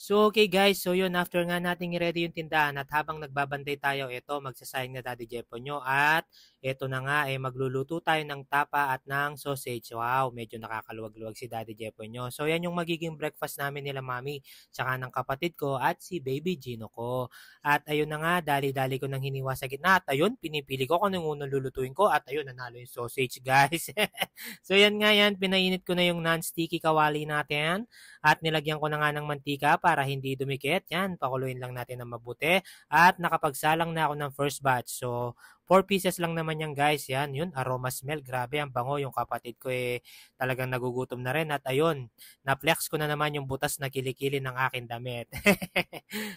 So okay guys, so yun after nga nating i-ready yung tindahan at habang nagbabantay tayo, eto magsasayang na Daddy Jepo nyo at eto na nga magluluto tayo ng tapa at ng sausage. Wow, medyo nakakaluwag-luwag si Daddy Jepo nyo. So yan yung magiging breakfast namin nila Mami, tsaka ng kapatid ko at si Baby Gino ko. At ayun na nga, dali-dali ko nang hiniwa sa gitna at ayun, pinipili ko kung anong unang lulutuin ko at ayun, nanalo yung sausage guys. So yan nga yan, pinainit ko na yung non-sticky kawali natin. At nilagyan ko na nga ng mantika para hindi dumikit. Yan, pakuluin lang natin ng mabuti. At nakapagsalang na ako ng first batch. So, 4 pieces lang naman yan guys. Yan, yun, aroma smell. Grabe, ang bango. Yung kapatid ko talagang nagugutom na rin. At ayun, na-flex ko na naman yung butas na kilikili ng akin damit.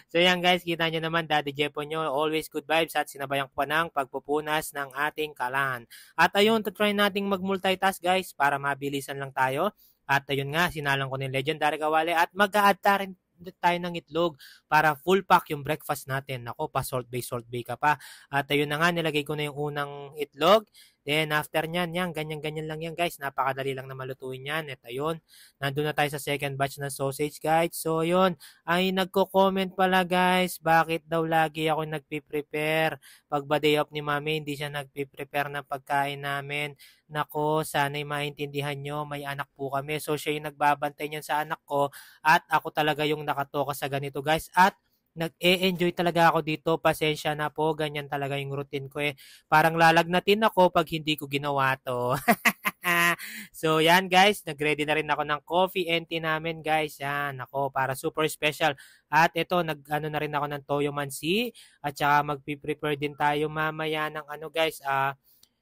So yan guys, kita nyo naman, Daddy Jepo nyo, always good vibes at sinabayan ko pa ng pagpupunas ng ating kalan. At ayun, try nating mag-multitask guys para mabilisan lang tayo. At ayun nga, sinalang ko ng legendary kawali at mag-a-add rin tayo ng itlog para full pack yung breakfast natin. Nako, pa salt bay ka pa. At ayun na nga, nilagay ko na yung unang itlog. Then after nyan, yan, ganyan-ganyan lang yan guys. Napakadali lang na malutuin yan. At ayun, nandun na tayo sa second batch ng sausage guys. So yun, ay nagko-comment pala guys, bakit daw lagi ako nagpi-prepare? Pag ba day off ni mami, hindi siya nagpi-prepare ng pagkain namin. Nako, sana'y maintindihan nyo, may anak po kami. So, siya yung nagbabantay niyan sa anak ko at ako talaga yung nakatoka sa ganito guys. At nag-e-enjoy talaga ako dito. Pasensya na po, ganyan talaga yung routine ko. Parang lalagnatin ako pag hindi ko ginawa to. So, yan guys, nag-ready na rin ako ng coffee and tea namin guys. Yan, ako, para super special. At ito, nag-ano na rin ako ng toyo mansi. At saka magpi-prepare din tayo mamaya ng ano guys,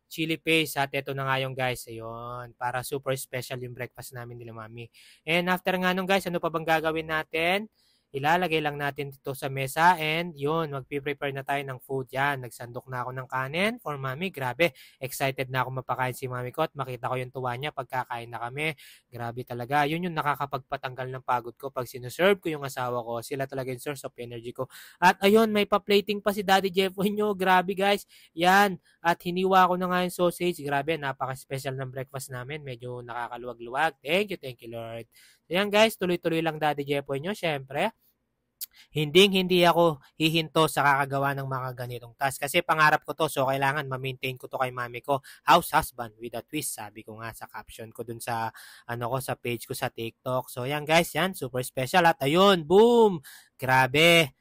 chili paste at ito na nga yung guys, ayun, para super special yung breakfast namin nila mami. And after nga nung guys, ano pa bang gagawin natin? Ilalagay lang natin dito sa mesa and yun, magpiprepare na tayo ng food yan. Nagsandok na ako ng kanin for mami. Grabe, excited na ako mapakain si mami ko at makita ko yung tuwa niya pagkakain na kami. Grabe talaga. Yun yung nakakapagpatanggal ng pagod ko pag sinuserve ko yung asawa ko. Sila talaga yung source of energy ko. At ayun, may pa-plating pa si Daddy Jeff nyo. Grabe guys. Yan. At hiniwa ko na nga yung sausage. Grabe, napaka-special ng breakfast namin. Medyo nakakaluwag-luwag. Thank you Lord. So yan guys, tuloy-tuloy lang Daddy Jeff nyo. Syempre, hindi ako hihinto sa kakagawa ng mga ganitong task. Kasi pangarap ko to, so kailangan ma-maintain ko to kay mami ko. House husband with a twist, sabi ko nga sa caption ko dun sa, ano ko, sa page ko sa TikTok. So yan guys, yan, super special. At ayun, boom! Grabe!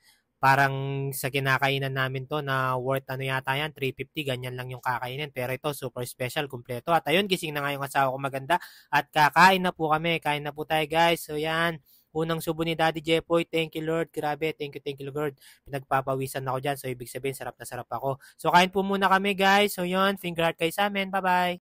Parang sa kinakainan namin to na worth ano yata yan, 350, ganyan lang yung kakainin. Pero ito, super special, kumpleto. At ayun, gising na nga yung asawa ko maganda. At kakain na po kami, kain na po tayo guys. So yan, unang subo ni Daddy Jepoy. Thank you Lord. Grabe, thank you Lord. Pinagpapawisan ako dyan. So ibig sabihin, sarap na sarap ako. So kain po muna kami guys. So yun, finger heart kayo sa amin. Bye-bye.